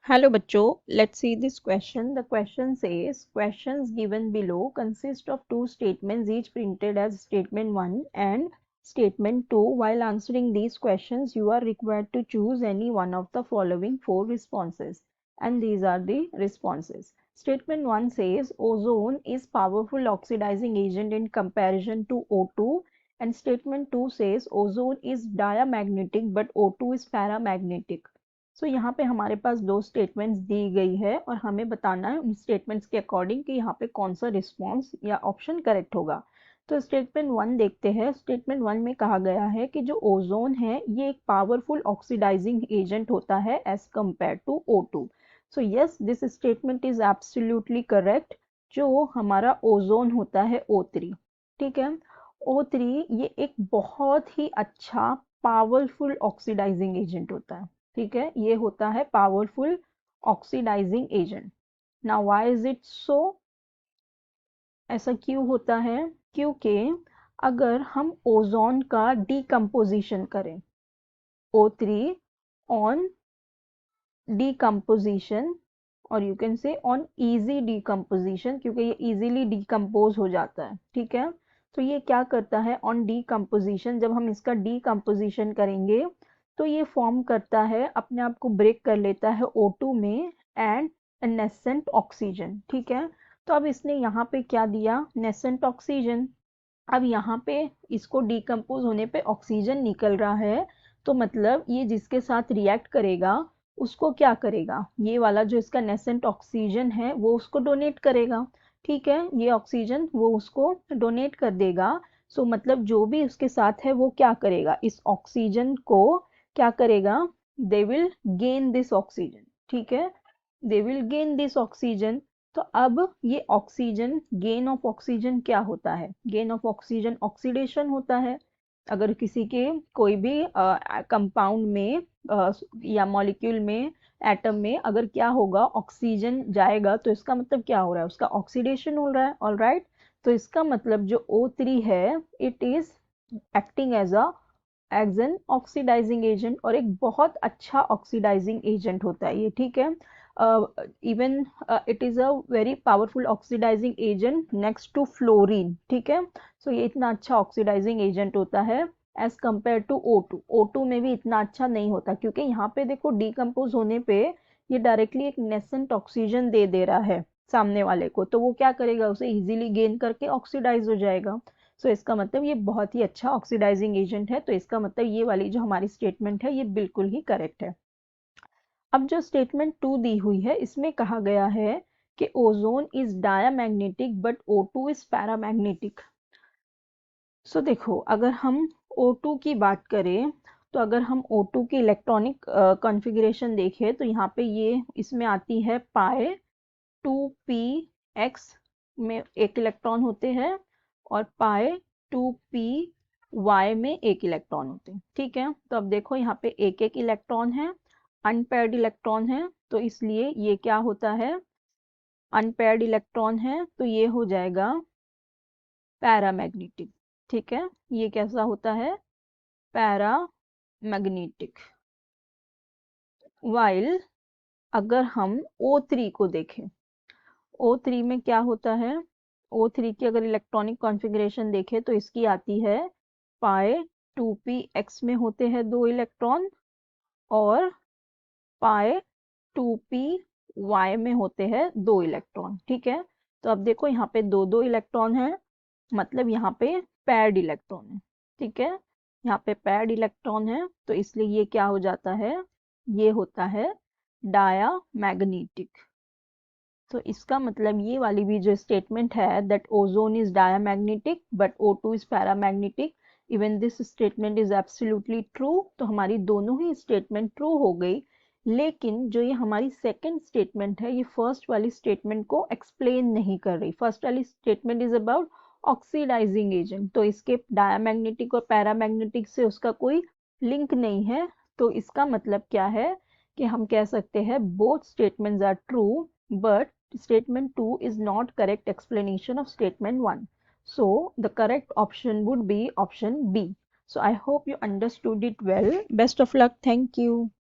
Hello bachcho, let's see this question. The question says, questions given below consist of two statements each printed as statement 1 and statement 2. While answering these questions, you are required to choose any one of the following four responses. And these are the responses. Statement 1 says, ozone is powerful oxidizing agent in comparison to O2. And statement 2 says, ozone is diamagnetic but O2 is paramagnetic. सो यहाँ पे हमारे पास दो statements दी गई है और हमें बताना है उन स्टेटमेंट्स के अकॉर्डिंग कि यहाँ पे कौन सा रिस्पॉन्स या ऑप्शन करेक्ट होगा। तो स्टेटमेंट 1 देखते हैं। स्टेटमेंट 1 में कहा गया है कि जो ओजोन है ये एक पावरफुल ऑक्सीडाइजिंग एजेंट होता है as compare to O2। So yes, this statement is absolutely correct. जो हमारा ओजोन होता है O3, ठीक है, O3 ये एक बहुत ही अच्छा पावरफुल ऑक्सीडाइजिंग एजेंट होता है। ठीक है, ये होता है powerful oxidising agent. Now why is it so? ऐसा क्यों होता है? क्योंकि अगर हम ओजोन का डीकम्पोजिशन करें, O3 ऑन डीकम्पोजिशन, और you can say on easy decomposition, क्योंकि ये इजीली डीकम्पोज हो जाता है। ठीक है, तो ये क्या करता है ऑन डीकम्पोजिशन, जब हम इसका डीकम्पोजिशन करेंगे तो ये फॉर्म करता है, अपने आप को ब्रेक कर लेता है O2 में एंड नेसेंट ऑक्सीजन। ठीक है, तो अब इसने यहाँ पे क्या दिया? Nascent oxygen. अब यहाँ पे इसको डीकम्पोज होने पे ऑक्सीजन निकल रहा है, तो मतलब ये जिसके साथ रिएक्ट करेगा उसको क्या करेगा? ये वाला जो इसका नेसेंट ऑक्सीजन है वो उसको डोनेट करेगा। ठीक है, ये ऑक्सीजन वो उसको डोनेट कर देगा। सो मतलब जो भी उसके साथ है वो क्या करेगा? इस ऑक्सीजन को क्या करेगा? They will gain this oxygen. ठीक है, they will gain this oxygen. तो अब ये ऑक्सीजन, गेन ऑफ ऑक्सीजन क्या होता है? गेन ऑफ ऑक्सीजन ऑक्सीडेशन होता है। अगर किसी के कोई भी कंपाउंड में या मॉलिक्यूल में, एटम में अगर क्या होगा, ऑक्सीजन जाएगा तो इसका मतलब क्या हो रहा है? उसका ऑक्सीडेशन हो रहा है। ऑल राइट, तो इसका मतलब जो O3 है it is acting as an oxidising agent, और एक बहुत अच्छा ऑक्सीडाइजिंग एजेंट होता है ये। ठीक है, even it is a very powerful oxidising agent next to fluorine. ठीक है, सो ये इतना अच्छा ऑक्सीडाइजिंग एजेंट होता है as compare to O2। O2 में भी इतना अच्छा नहीं होता, क्योंकि यहाँ पे देखो डीकम्पोज होने पे ये डायरेक्टली एक नेसेंट ऑक्सीजन दे रहा है सामने वाले को, तो वो क्या करेगा? उसे इजीली गेन करके ऑक्सीडाइज हो जाएगा। सो इसका मतलब ये बहुत ही अच्छा ऑक्सीडाइजिंग एजेंट है। तो इसका मतलब ये वाली जो हमारी स्टेटमेंट है ये बिल्कुल ही करेक्ट है। अब जो स्टेटमेंट 2 दी हुई है इसमें कहा गया है कि ozone is diamagnetic but O2 is paramagnetic. So देखो, अगर हम O2 की बात करें, तो अगर हम O2 की इलेक्ट्रॉनिक कॉन्फ़िगरेशन देखें तो यहाँ पे ये इसमें आती है पाई 2p(x) में एक इलेक्ट्रॉन होते हैं और पाई 2p(y) में एक इलेक्ट्रॉन होते हैं। ठीक है, तो अब देखो यहाँ पे एक एक इलेक्ट्रॉन है, अनपेयर्ड इलेक्ट्रॉन है, तो इसलिए ये क्या होता है? अनपेयर्ड इलेक्ट्रॉन है तो ये हो जाएगा पैरामैग्नेटिक। ठीक है, ये कैसा होता है? पैरामैग्नेटिक। वाइल अगर हम O3 को देखें, O3 में क्या होता है? O3 की अगर इलेक्ट्रॉनिक कॉन्फ़िगरेशन देखें तो इसकी आती है पाई 2p(x) में होते हैं दो इलेक्ट्रॉन और पाई 2p(y) में होते हैं दो इलेक्ट्रॉन। ठीक है, तो अब देखो यहाँ पे दो दो इलेक्ट्रॉन है, मतलब यहाँ पे पैर्ड इलेक्ट्रॉन है। ठीक है, यहाँ पे पैर्ड इलेक्ट्रॉन है तो इसलिए ये क्या हो जाता है? ये होता है डायामैग्नेटिक। तो इसका मतलब ये वाली भी जो स्टेटमेंट है that ozone is diamagnetic but O2 is paramagnetic, even this statement is absolutely true. तो हमारी दोनों ही स्टेटमेंट ट्रू हो गई। लेकिन जो ये हमारी सेकंड स्टेटमेंट है ये फर्स्ट वाली स्टेटमेंट को एक्सप्लेन नहीं कर रही। फर्स्ट वाली statement is about oxidising agent, तो इसके डायामैग्नेटिक और पैरामैग्नेटिक से उसका कोई लिंक नहीं है। तो इसका मतलब क्या है कि हम कह सकते हैं both statements are true, but statement 2 is not correct explanation of statement 1. So the correct option would be option B. So I hope you understood it well. Best of luck. Thank you.